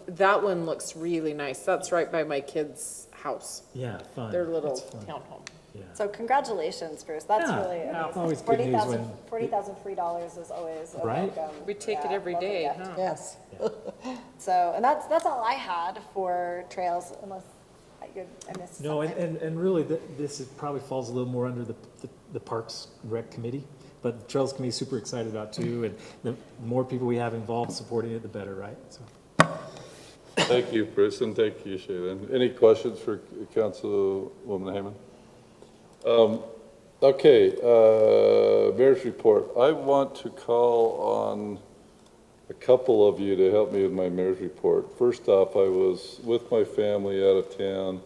that one looks really nice. That's right by my kid's house, Yeah, fun. their little It's fun. townhome. Yeah. So congratulations, Bruce. That's Yeah, really yeah, amazing. always good news when- $40,000 free dollars is always a Right? welcome. We take it Yeah, every welcome day, gift. huh? Yes. So, and that's all I had for trails, unless I missed No, something. and really, probably falls a little more under the Parks and Rec Committee, but the Trails Committee is super excited about too, and the more people we have involved supporting it, the better, right? So. Thank you, Bruce, and thank you, Shaylin. Any questions for Councilwoman Hayman? Okay, mayor's report. I want to call on a couple of you to help me with my mayor's report. First off, I was with my family out of town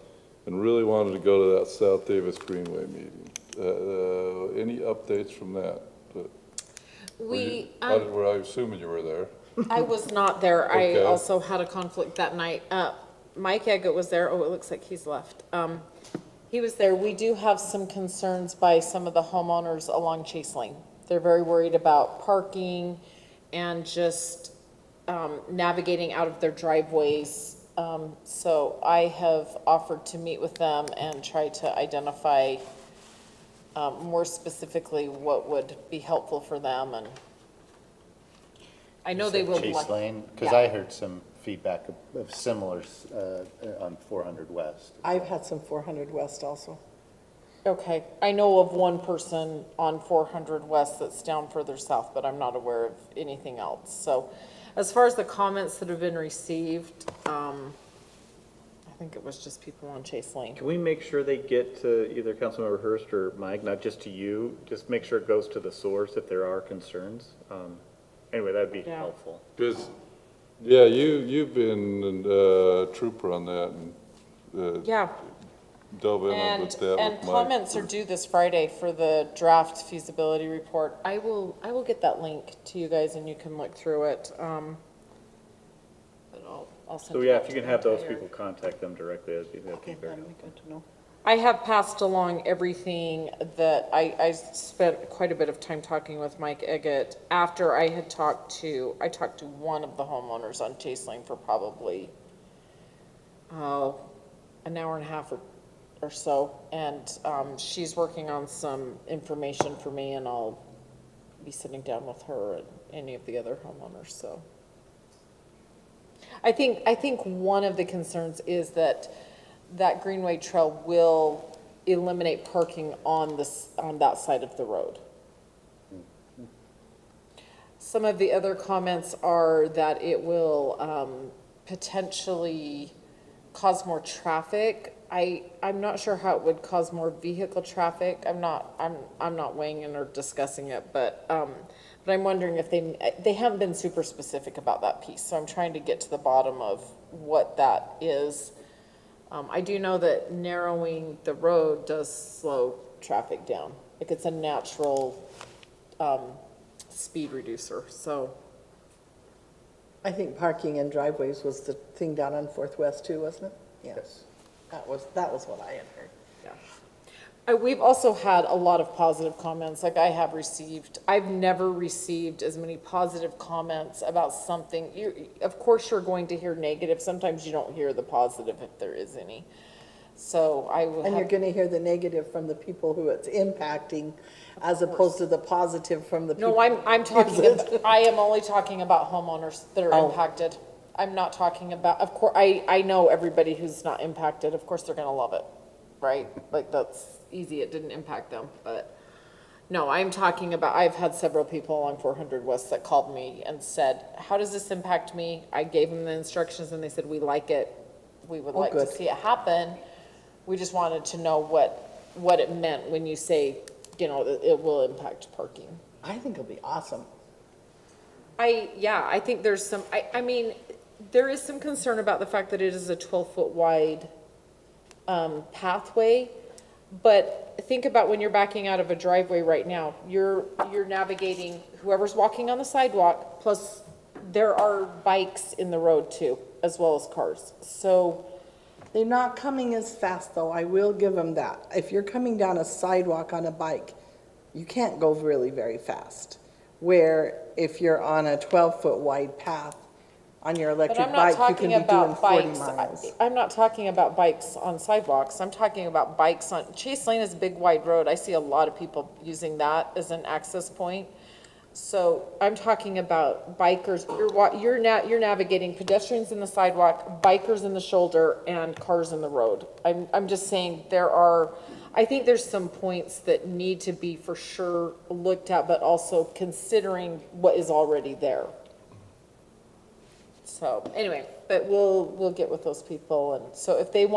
and really wanted to go to that South Davis Greenway meeting. Any updates from that? Were I assuming you were there? I was not there. Okay. I also had a conflict that night. Mike Eggett was there. Oh, it looks like he's left. He was there. We do have some concerns by some of the homeowners along Chase Lane. They're very worried about parking and just navigating out of their driveways. So I have offered to meet with them and try to identify more specifically what would be helpful for them, and I know they will. Chase Lane, because Yeah. I heard some feedback of similar on 400 West. I've had some 400 West also. Okay, I know of one person on 400 West that's down further south, but I'm not aware of anything else. So as far as the comments that have been received, I think it was just people on Chase Lane. Can we make sure they get to either Councilmember Hurst or Mike, not just to you? Just make sure it goes to the source if there are concerns. Anyway, that'd be Yeah. helpful. Because, yeah, you've been a trooper on that and Yeah, dove in and, with that and with Mike. comments are due this Friday for the draft feasibility report. I will get that link to you guys and you can look through it. But I'll send So it yeah, out if you to can the have those entire- people contact them directly, that'd be Okay, very that'd be helpful. good to know. I have passed along everything that I spent quite a bit of time talking with Mike Eggett after I had talked to one of the homeowners on Chase Lane for probably, an hour and a half or so. And, she's working on some information for me and I'll be sitting down with her and any of the other homeowners, so. I think one of the concerns is that Greenway Trail will eliminate parking on that side of the road. Some of the other comments are that it will potentially cause more traffic. I'm not sure how it would cause more vehicle traffic. I'm not weighing in or discussing it, but I'm wondering if they haven't been super specific about that piece. So I'm trying to get to the bottom of what that is. I do know that narrowing the road does slow traffic down. Like it's a natural speed reducer, so. I think parking and driveways was the thing down on 4th West too, wasn't it? Yes. That was what I had heard. We've also had a lot of positive comments, like I've never received as many positive comments about something. Of course, you're going to hear negative. Sometimes you don't hear the positive if there is any. So And you're going to hear the negative from the people who it's impacting as opposed to the positive from the people. No, I am only talking about homeowners that are impacted. I'm not talking about, of course, I know everybody who's not impacted, of course, they're gonna love it, right? Like, that's easy, it didn't impact them, but, no, I'm talking about, I've had several people on 400 West that called me and said, how does this impact me? I gave them the instructions and they said, we like it, we would like to good. see it happen. We just wanted to know what it meant when you say, that it will impact parking. I think it'll be awesome. I think there's some, I mean, there is some concern about the fact that it is a 12-foot wide pathway, but think about when you're backing out of a driveway right now, you're navigating whoever's walking on the sidewalk, plus there are bikes in the road too, as well as cars. So They're not coming as fast though, I will give them that. If you're coming down a sidewalk on a bike, you can't go really very fast. Where if you're on a 12-foot wide path on your But electric I'm not bike, you can talking be doing about 40 bikes. miles. I'm not talking about bikes on sidewalks. I'm talking about bikes on, Chase Lane is a big wide road. I see a lot of people using that as an access point. So I'm talking about bikers, you're navigating pedestrians in the sidewalk, bikers in the shoulder, and cars in the road. I'm just saying I think there's some points that need to be for sure looked at, but also considering what is already there. So anyway, but we'll get with those people, and so if they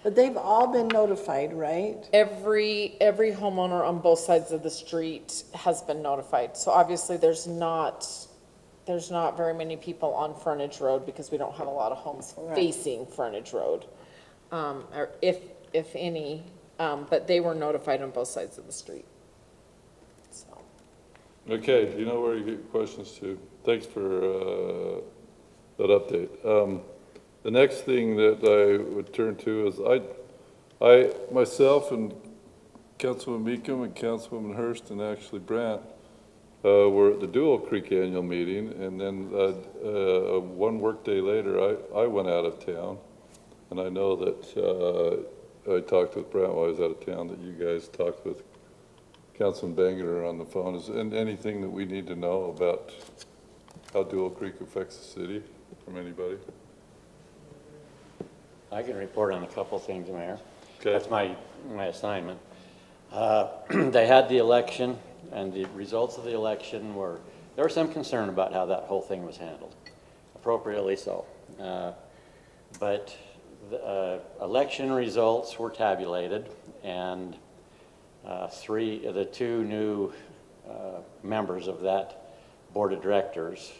But they've all been notified, right? every homeowner on both sides of the street has been notified. So obviously there's not very many people on frontage road because we don't have a lot of homes Right. facing frontage road. Or if any, but they were notified on both sides of the street. So. Okay, you know where you get questions to. Thanks for that update. The next thing that I would turn to is I myself and Councilman Meekum and Councilwoman Hurst and actually Brandt were at the Dual Creek annual meeting, and then one workday later, I went out of town, and I know that I talked with Brandt while I was out of town, that you guys talked with Councilman Bangerter on the phone. Is there anything that we need to know about how Dual Creek affects the city from anybody? I can report on a couple things, Mayor. Okay. That's my assignment. They had the election, and the results of the election there was some concern about how that whole thing was handled, appropriately so. But the election results were tabulated, and the two new members of that board of directors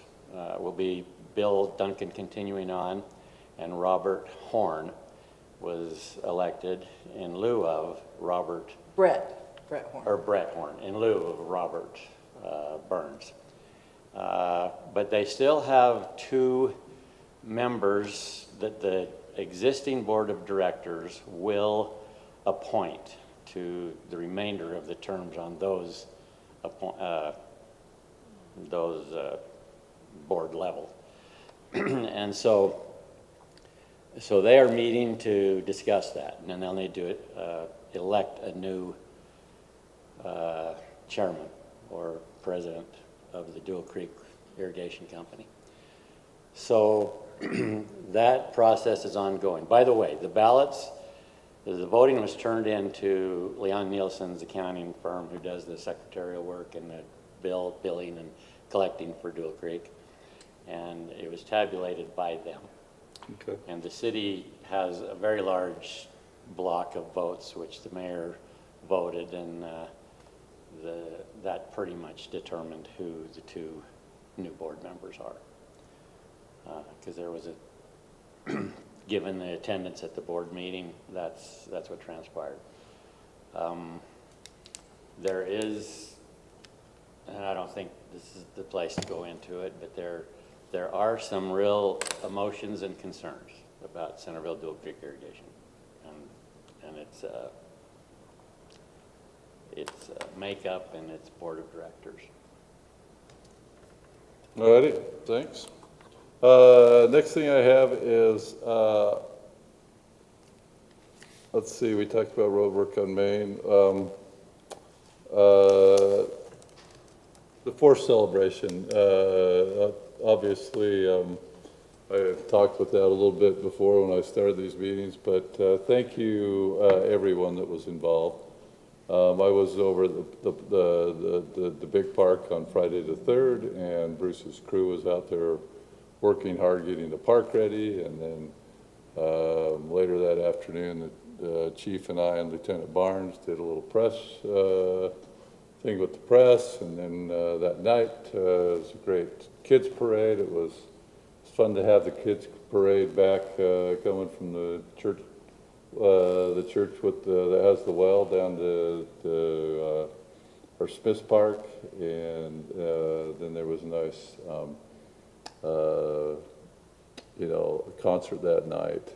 will be Bill Duncan continuing on, and Robert Horn was elected in lieu of Brett Horn. In lieu of Robert Burns. But they still have two members that the existing board of directors will appoint to the remainder of the terms on those board level. And so they are meeting to discuss that, and then they'll need to elect a new chairman or president of the Dual Creek Irrigation Company. So that process is ongoing. By the way, the voting was turned in to Leon Nielsen's accounting firm, who does the secretarial work and the billing and collecting for Dual Creek, and it was tabulated by them. Okay. And the city has a very large block of votes, which the mayor voted, and that pretty much determined who the two new board members are. Because there was given the attendance at the board meeting, that's what transpired. There is, and I don't think this is the place to go into it, but there are some real emotions and concerns about Centerville Dual Creek Irrigation, and its makeup and its board of directors. All righty, thanks. Next thing I have is, let's see, we talked about road work on Main. The 4th celebration, obviously, I talked with that a little bit before when I started these meetings, but thank you, everyone that was involved. I was over the big park on Friday the 3rd, and Bruce's crew was out there working hard getting the park ready, and then later that afternoon, the chief and I and Lieutenant Barnes did a little press thing with the press, and then that night it was a great kids parade. It was fun to have the kids parade back coming from the church that has the well down to our Smith's Park, and then there was a nice concert that night.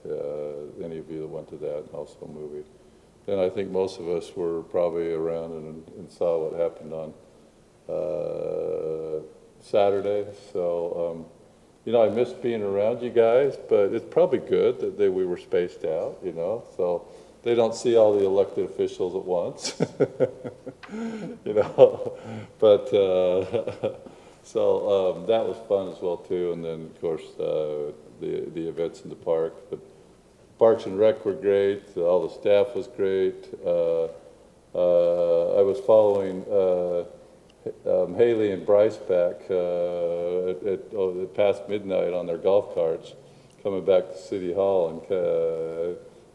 Any of you that went to that, and also a movie. And I think most of us were probably around and saw what happened on Saturday. So, I missed being around you guys, but it's probably good that we were spaced out, So they don't see all the elected officials at once. You know, but, so, that was fun as well too. And then, of course, the events in the park. The Parks and Rec were great, all the staff was great. I was following, Haley and Bryce back, at past midnight on their golf carts, coming back to City Hall, and,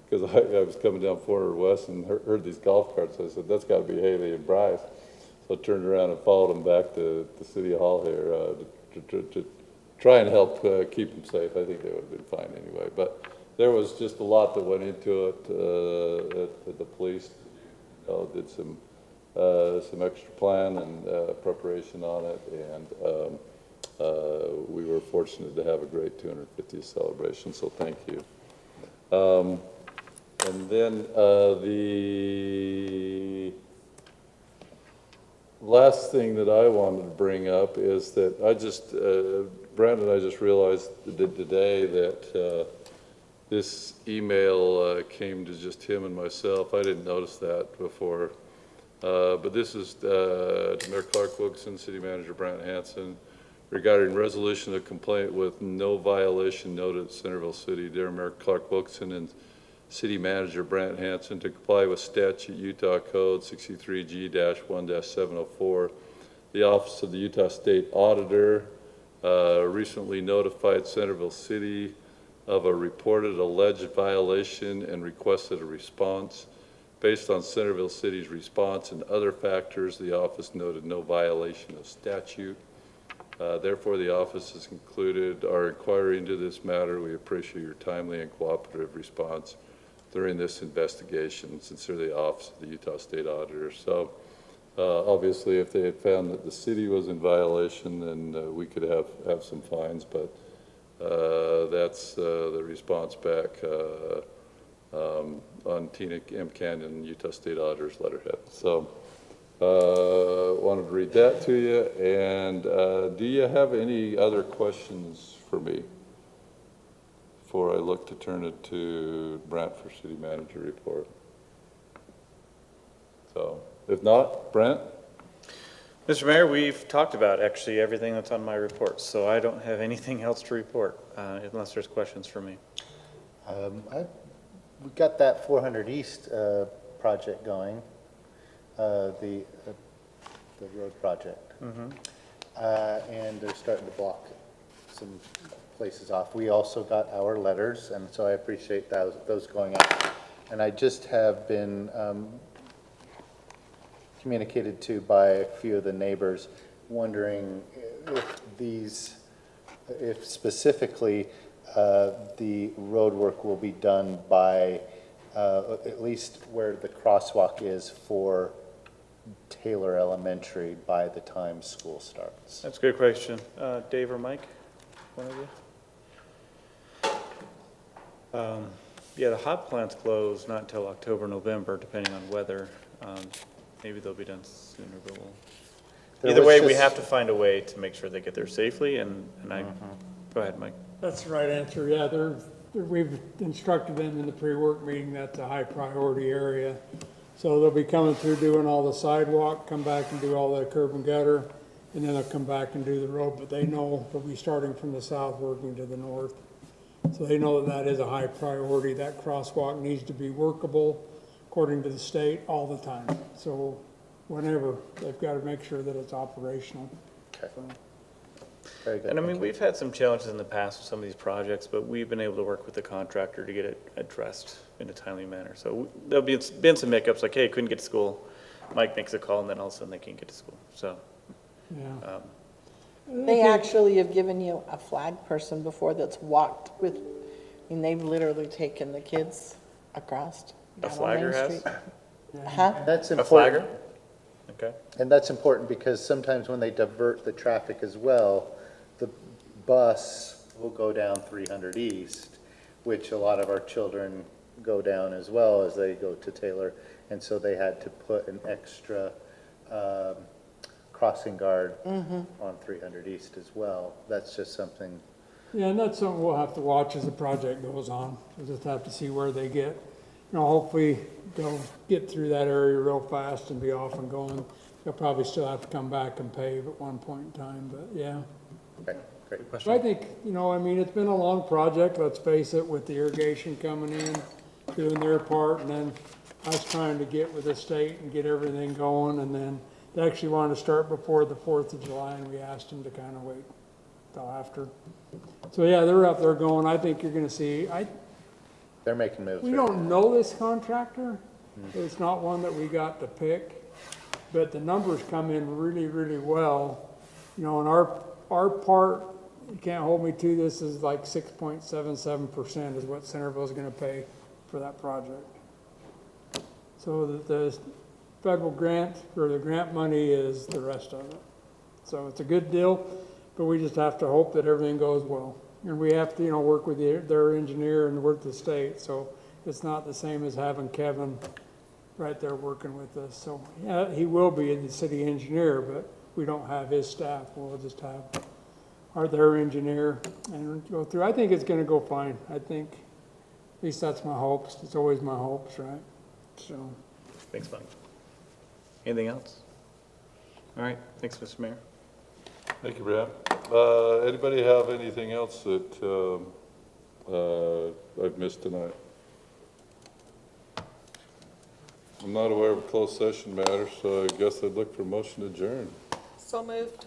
because I was coming down 400 West and heard these golf carts. I said, that's got to be Haley and Bryce. So I turned around and followed them back to City Hall here to try and help keep them safe. I think they would have been fine anyway. But there was just a lot that went into it. The police did some extra plan and preparation on it, and we were fortunate to have a great 250th celebration. So thank you. And then the last thing that I wanted to bring up is that I just, Brandon, I just realized today that this email came to just him and myself. I didn't notice that before. But this is to Mayor Clark Wilkinson, City Manager Brant Hansen, regarding resolution of complaint with no violation noted at Centerville City. Dear Mayor Clark Wilkinson and City Manager Brant Hansen, to comply with statute Utah Code 63G-1-704, the Office of the Utah State Auditor recently notified Centerville City of a reported alleged violation and requested a response. Based on Centerville City's response and other factors, the office noted no violation of statute. Therefore, the office has concluded our inquiry into this matter. We appreciate your timely and cooperative response during this investigation. Sincerely, Office of the Utah State Auditor. So, obviously, if they had found that the city was in violation, then we could have some fines, but that's the response back on Tina M. Canyon, Utah State Auditor's letterhead. So, wanted to read that to you. And do you have any other questions for me before I look to turn it to Brent for City Manager report? So, if not, Brent? Mr. Mayor, we've talked about actually everything that's on my report, so I don't have anything else to report, unless there's questions for me. We got that 400 East project going, the road project. And they're starting to block some places off. We also got our letters, and so I appreciate those going out. And I just have been communicated to by a few of the neighbors, wondering if specifically the road work will be done by at least where the crosswalk is for Taylor Elementary by the time school starts. That's a good question. Dave or Mike, one of you? Yeah, the hot plants close not until October, November, depending on weather. Maybe they'll be done sooner, but either way, we have to find a way to make sure they get there safely, and go ahead, Mike. That's the right answer, yeah. We've instructed them in the pre-work meeting that's a high priority area. So they'll be coming through doing all the sidewalk, come back and do all the curb and gutter, and then they'll come back and do the road. But they know they'll be starting from the south, working to the north. So they know that that is a high priority. That crosswalk needs to be workable according to the state all the time. So whenever, they've got to make sure that it's operational. Okay. Very good. And I mean, we've had some challenges in the past with some of these projects, but we've been able to work with the contractor to get it addressed in a timely manner. So there'll been some hiccups, like, hey, couldn't get to school. Mike makes a call, and then all of a sudden they can't get to school. So, Yeah. They actually have given you a flag person before that's walked with, I mean, they've literally taken the kids across. a flagger has? Huh? That's A important. flagger? Okay. And that's important because sometimes when they divert the traffic as well, the bus will go down 300 East, which a lot of our children go down as well as they go to Taylor. And so they had to put an extra crossing guard on 300 East as well. That's just something. Yeah, and that's something we'll have to watch as the project goes on. We'll just have to see where they get. hopefully they'll get through that area real fast and be off and going. They'll probably still have to come back and pave at one point in time, but yeah. Okay, great But I question. think, I mean, it's been a long project, let's face it, with the irrigation coming in, doing their part, and then us trying to get with the state and get everything going, and then they actually wanted to start before the 4th of July, and we asked them to kind of wait till after. So yeah, they're up there going, I think you're gonna see, They're making moves. we right don't know this contractor, it's not one that we got to pick, but the numbers come in really, really well. And our part, you can't hold me to this, is like 6.77% is what Centerville's gonna pay for that project. So the federal grant, or the grant money is the rest of it. So it's a good deal, but we just have to hope that everything goes well. And we have to, work with their engineer and work with the state, so it's not the same as having Kevin right there working with us. So, yeah, he will be the city engineer, but we don't have his staff. We'll just have their engineer and go through. I think it's gonna go fine. I think, at least that's my hopes. It's always my hopes, right? So. Thanks, Mike. Anything else? All right, thanks, Mr. Mayor. Thank you, Brad. Anybody have anything else that I've missed tonight? I'm not aware of a closed session matter, so I guess I'd look for a motion to adjourn. So moved.